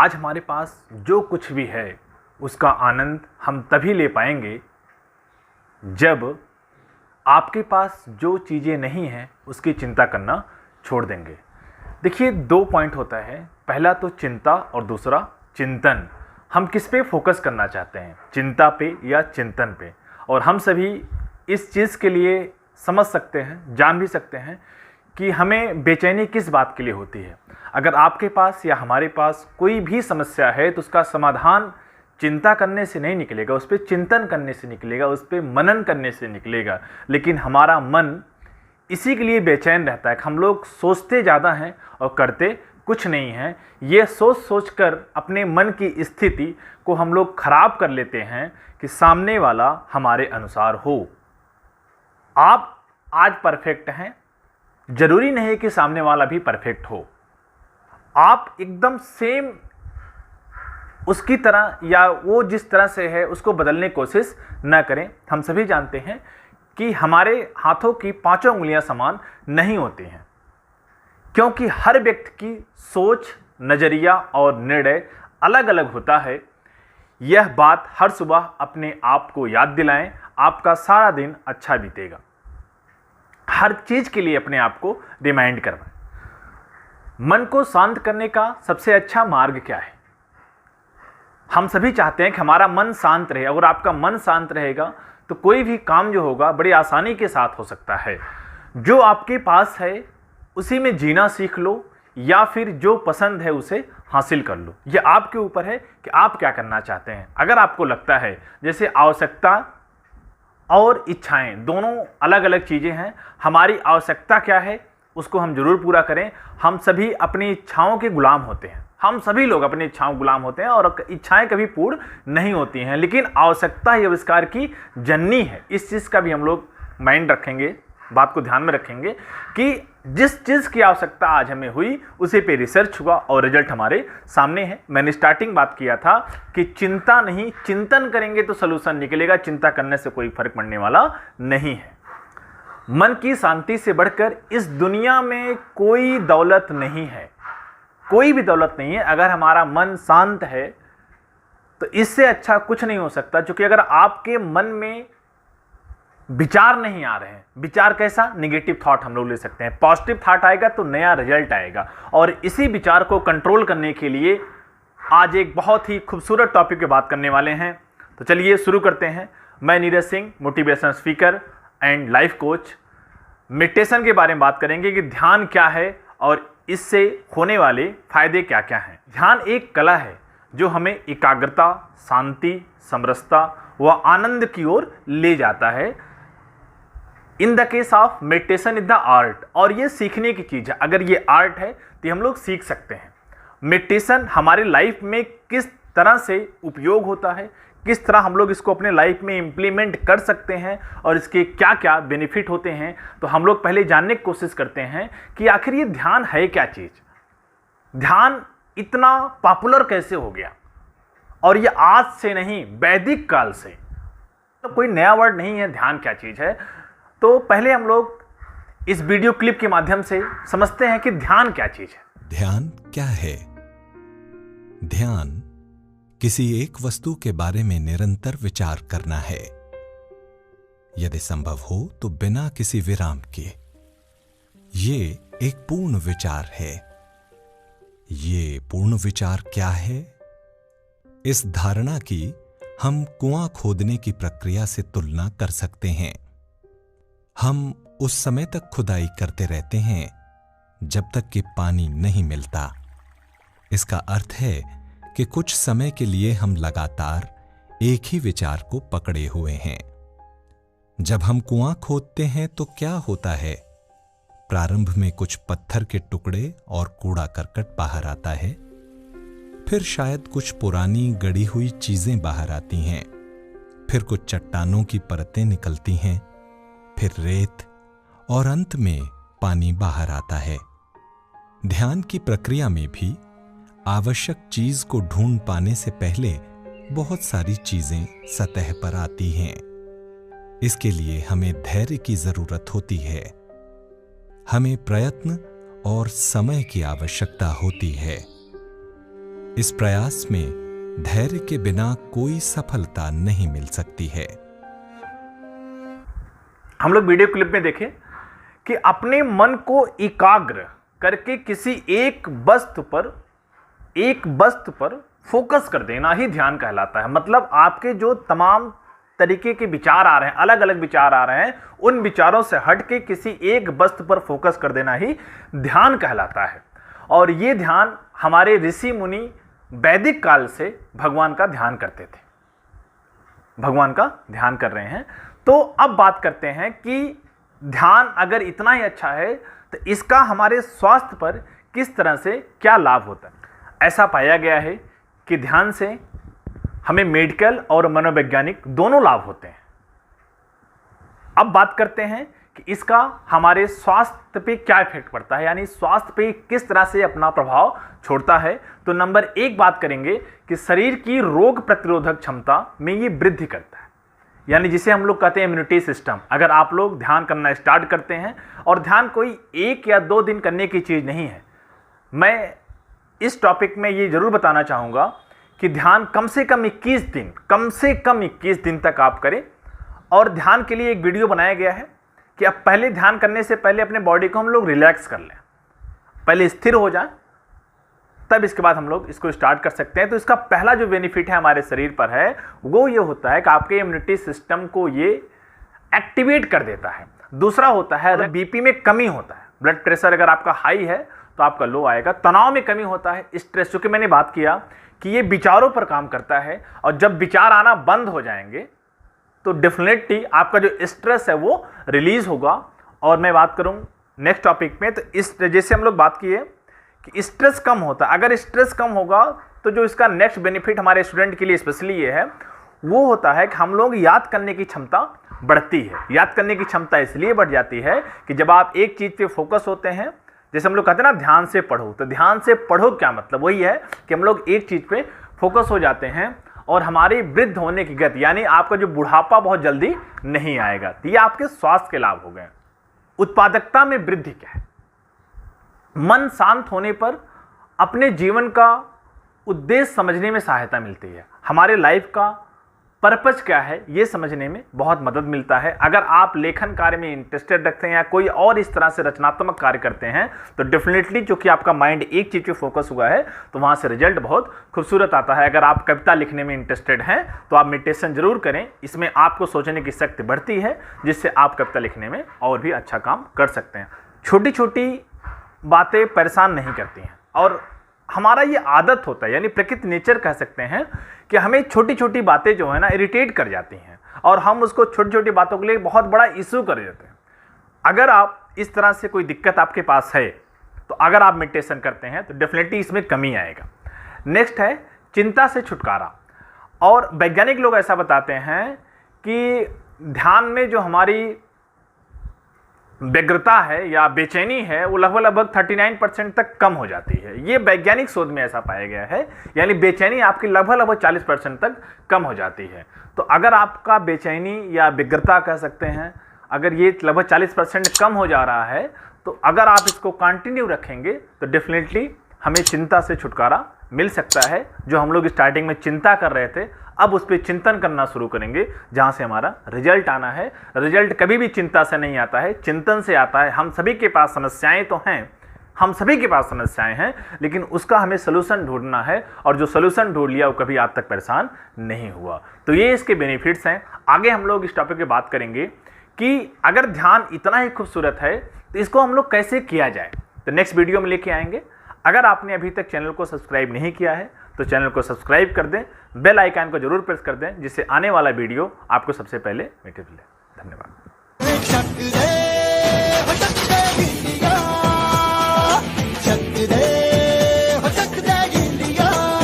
आज हमारे पास जो कुछ भी है उसका आनंद हम तभी ले पाएंगे जब आपके पास जो चीज़ें नहीं हैं उसकी चिंता करना छोड़ देंगे। देखिए, 2 पॉइंट होता है, पहला तो चिंता और दूसरा चिंतन। हम किस पे फोकस करना चाहते हैं, चिंता पे या चिंतन पे। और हम सभी इस चीज़ के लिए समझ सकते हैं, जान भी सकते हैं कि हमें बेचैनी किस बात के लिए होती है। अगर आपके पास या हमारे पास कोई भी समस्या है तो उसका समाधान चिंता करने से नहीं निकलेगा, उस पर चिंतन करने से निकलेगा, उस पर मनन करने से निकलेगा। लेकिन हमारा मन इसी के लिए बेचैन रहता है कि हम लोग सोचते ज़्यादा हैं और करते कुछ नहीं हैं। ये सोच सोच कर अपने मन की स्थिति को हम लोग खराब कर लेते हैं कि सामने वाला हमारे अनुसार हो। आप आज परफेक्ट हैं, जरूरी नहीं कि सामने वाला भी परफेक्ट हो। आप एकदम सेम उसकी तरह या वो जिस तरह से है उसको बदलने की कोशिश न करें। हम सभी जानते हैं कि हमारे हाथों की 5 उंगलियां समान नहीं होती हैं, क्योंकि हर व्यक्ति की सोच, नज़रिया और निर्णय अलग अलग होता है। यह बात हर सुबह अपने आप को याद दिलाएं, आपका सारा दिन अच्छा बीतेगा। हर चीज़ के लिए अपने आप को रिमाइंड करवाएं। मन को शांत करने का सबसे अच्छा मार्ग क्या है? हम सभी चाहते हैं कि हमारा मन शांत रहे। अगर आपका मन शांत रहेगा तो कोई भी काम जो होगा बड़ी आसानी के साथ हो सकता है। जो आपके पास है उसी में जीना सीख लो, या फिर जो पसंद है उसे हासिल कर लो। यह आपके ऊपर है कि आप क्या करना चाहते हैं। अगर आपको लगता है जैसे आवश्यकता और इच्छाएं दोनों अलग अलग चीज़ें हैं, हमारी आवश्यकता क्या है उसको हम जरूर पूरा करें। हम सभी अपनी इच्छाओं के गुलाम होते हैं, हम सभी लोग अपनी इच्छाओं गुलाम होते हैं और इच्छाएं कभी पूर्ण नहीं होती हैं। लेकिन आवश्यकता ही आविष्कार की जननी है। इस चीज़ का भी हम लोग माइंड रखेंगे, बात को ध्यान में रखेंगे कि जिस चीज़ की आवश्यकता आज हमें हुई उसी पे रिसर्च हुआ और रिजल्ट हमारे सामने है। मैंने स्टार्टिंग बात किया था कि चिंता नहीं, चिंतन करेंगे तो सलूशन निकलेगा। चिंता करने से कोई फर्क पड़ने वाला नहीं है। मन की शांति से बढ़कर इस दुनिया में कोई दौलत नहीं है, कोई भी दौलत नहीं है। अगर हमारा मन शांत है तो इससे अच्छा कुछ नहीं हो सकता। क्योंकि अगर आपके मन में विचार नहीं आ रहे हैं, विचार कैसा, नेगेटिव थॉट हम लोग ले सकते हैं, पॉजिटिव थॉट आएगा तो नया रिजल्ट आएगा। और इसी विचार को कंट्रोल करने के लिए आज एक बहुत ही खूबसूरत टॉपिक पे बात करने वाले हैं। तो चलिए शुरू करते हैं। मैं Neeraj Singh, motivational speaker and life coach. Meditation के बारे में बात करेंगे कि ध्यान क्या है और इससे होने वाले फायदे क्या क्या हैं। ध्यान एक कला है जो हमें एकाग्रता, शांति, समरसता व आनंद की ओर ले जाता है। In the case of meditation is the art. और ये सीखने की चीज़ है। अगर ये आर्ट है तो हम लोग सीख सकते हैं। मेडिटेशन हमारे लाइफ में किस तरह से उपयोग होता है, किस तरह हम लोग इसको अपने लाइफ में इम्प्लीमेंट कर सकते हैं और इसके क्या क्या बेनिफिट होते हैं, तो हम लोग पहले जानने की कोशिश करते हैं कि आखिर ये ध्यान है क्या चीज़। ध्यान इतना पॉपुलर कैसे हो गया? और ये आज से नहीं, वैदिक काल से, तो कोई नया वर्ड नहीं है। ध्यान क्या चीज़ है, तो पहले हम लोग इस वीडियो क्लिप के माध्यम से समझते हैं कि ध्यान क्या चीज़ है। ध्यान क्या है? ध्यान किसी एक वस्तु के बारे में निरंतर विचार करना है, यदि संभव हो तो बिना किसी विराम के। ये एक पूर्ण विचार है। ये पूर्ण विचार क्या है? इस धारणा की हम कुआं खोदने की प्रक्रिया से तुलना कर सकते हैं। हम उस समय तक खुदाई करते रहते हैं जब तक कि पानी नहीं मिलता। इसका अर्थ है कि कुछ समय के लिए हम लगातार एक ही विचार को पकड़े हुए हैं। जब हम कुआं खोदते हैं तो क्या होता है? प्रारंभ में कुछ पत्थर के टुकड़े और कूड़ा करकट बाहर आता है, फिर शायद कुछ पुरानी गड़ी हुई चीजें बाहर आती हैं, फिर कुछ चट्टानों की परतें निकलती हैं, फिर रेत, और अंत में पानी बाहर आता है। ध्यान की प्रक्रिया में भी आवश्यक चीज को ढूंढ पाने से पहले बहुत सारी चीजें सतह पर आती हैं। इसके लिए हमें धैर्य की जरूरत होती है, हमें प्रयत्न और समय की आवश्यकता होती है। इस प्रयास में धैर्य के बिना कोई सफलता नहीं मिल सकती है। हम लोग वीडियो क्लिप में देखें कि अपने मन को एकाग्र करके किसी एक वस्तु पर फोकस कर देना ही ध्यान कहलाता है। मतलब आपके जो तमाम तरीके के विचार आ रहे हैं, अलग अलग विचार आ रहे हैं, उन विचारों से हट के किसी एक वस्तु पर फोकस कर देना ही ध्यान कहलाता है। और ये ध्यान हमारे ऋषि मुनि वैदिक काल से भगवान का ध्यान करते थे, भगवान का ध्यान कर रहे हैं। तो अब बात करते हैं कि ध्यान अगर इतना ही अच्छा है तो इसका हमारे स्वास्थ्य पर किस तरह से क्या लाभ होता है। ऐसा पाया गया है कि ध्यान से हमें मेडिकल और मनोवैज्ञानिक दोनों लाभ होते हैं। अब बात करते हैं कि इसका हमारे स्वास्थ्य पे क्या इफेक्ट पड़ता है, यानी स्वास्थ्य पे किस तरह से अपना प्रभाव छोड़ता है। तो नंबर 1 बात करेंगे कि शरीर की रोग प्रतिरोधक क्षमता में ये वृद्धि करता है, यानी जिसे हम लोग कहते हैं इम्यूनिटी सिस्टम। अगर आप लोग ध्यान करना स्टार्ट करते हैं, और ध्यान कोई 1 या 2 दिन करने की चीज़ नहीं है, मैं इस टॉपिक में ये जरूर बताना चाहूँगा कि ध्यान कम से कम 21 दिन तक आप करें। और ध्यान के लिए एक वीडियो बनाया गया है कि अब पहले ध्यान करने से पहले अपने बॉडी को हम लोग रिलैक्स कर लें, पहले स्थिर हो जाए, तब इसके बाद हम लोग इसको स्टार्ट कर सकते हैं। तो इसका पहला जो बेनिफिट है हमारे शरीर पर है वो ये होता है कि आपके इम्यूनिटी सिस्टम को ये एक्टिवेट कर देता है। दूसरा होता है बीपी में कमी होता है, ब्लड प्रेशर अगर आपका हाई है तो आपका लो आएगा। तनाव में कमी होता है, स्ट्रेस, क्योंकि मैंने बात किया कि ये विचारों पर काम करता है, और जब विचार आना बंद हो जाएंगे तो डेफिनेटली आपका जो स्ट्रेस है वो रिलीज होगा। और मैं बात करूं नेक्स्ट टॉपिक में, तो इस जैसे हम लोग बात किए कि स्ट्रेस कम होता है, अगर स्ट्रेस कम होगा तो जो इसका नेक्स्ट बेनिफिट हमारे स्टूडेंट के लिए स्पेशली ये है, वो होता है कि हम लोग याद करने की क्षमता बढ़ती है। याद करने की क्षमता इसलिए बढ़ जाती है कि जब आप एक चीज़ पे फोकस होते हैं, जैसे हम लोग कहते हैं ना ध्यान से पढ़ो, तो ध्यान से पढ़ो क्या मतलब, वही है कि हम लोग एक चीज़ पे फोकस हो जाते हैं और हमारी वृद्ध होने की गति, यानी आपका जो बुढ़ापा बहुत जल्दी नहीं आएगा। तो ये आपके स्वास्थ्य के लाभ हो गए। उत्पादकता में वृद्धि क्या है? मन शांत होने पर अपने जीवन का उद्देश्य समझने में सहायता मिलती है। हमारे लाइफ का पर्पज क्या है ये समझने में बहुत मदद मिलता है। अगर आप लेखन कार्य में इंटरेस्टेड रखते हैं या कोई और इस तरह से रचनात्मक कार्य करते हैं तो डेफिनेटली जो कि आपका माइंड एक चीज़ पे फोकस हुआ है तो वहाँ से रिजल्ट बहुत खूबसूरत आता है। अगर आप कविता लिखने में इंटरेस्टेड हैं तो आप मेडिटेशन जरूर करें, इसमें आपको सोचने की शक्ति बढ़ती है, जिससे आप कविता लिखने में और भी अच्छा काम कर सकते हैं। छोटी छोटी बातें परेशान नहीं करती हैं, और हमारा ये आदत होता है, यानी प्रकृति नेचर कह सकते हैं कि हमें छोटी छोटी बातें जो है ना इरिटेट कर जाती हैं, और हम उसको छोटी छोटी बातों के लिए बहुत बड़ा इशू कर देते हैं। अगर आप इस तरह से कोई दिक्कत आपके पास है तो अगर आप मेडिटेशन करते हैं तो डेफिनेटली इसमें कमी आएगा। नेक्स्ट है चिंता से छुटकारा। और वैज्ञानिक लोग ऐसा बताते हैं कि ध्यान में जो हमारी व्यग्रता है या बेचैनी है वो लगभग 39% तक कम हो जाती है। ये वैज्ञानिक शोध में ऐसा पाया गया है, यानी बेचैनी आपकी लगभग 40% तक कम हो जाती है। तो अगर आपका बेचैनी या व्यग्रता कह सकते हैं, अगर ये लगभग 40% कम हो जा रहा है तो अगर आप इसको कंटिन्यू रखेंगे तो डेफिनेटली हमें चिंता से छुटकारा मिल सकता है। जो हम लोग स्टार्टिंग में चिंता कर रहे थे अब उस पर चिंतन करना शुरू करेंगे, जहाँ से हमारा रिजल्ट आना है। रिजल्ट कभी भी चिंता से नहीं आता है, चिंतन से आता है। हम सभी के पास समस्याएं तो हैं, हम सभी के पास समस्याएं हैं, लेकिन उसका हमें सोल्यूशन ढूंढना है, और जो सोल्यूशन ढूंढ लिया वो कभी आप तक परेशान नहीं हुआ। तो ये इसके बेनिफिट्स हैं। आगे हम लोग इस टॉपिक पे बात करेंगे कि अगर ध्यान इतना ही खूबसूरत है तो इसको हम लोग कैसे किया जाए, तो नेक्स्ट वीडियो में लेके आएंगे। अगर आपने अभी तक चैनल को सब्सक्राइब नहीं किया है तो चैनल को सब्सक्राइब कर दें, बेल आइकन को जरूर प्रेस कर दें, जिससे आने वाला वीडियो आपको सबसे पहले मिले। धन्यवाद।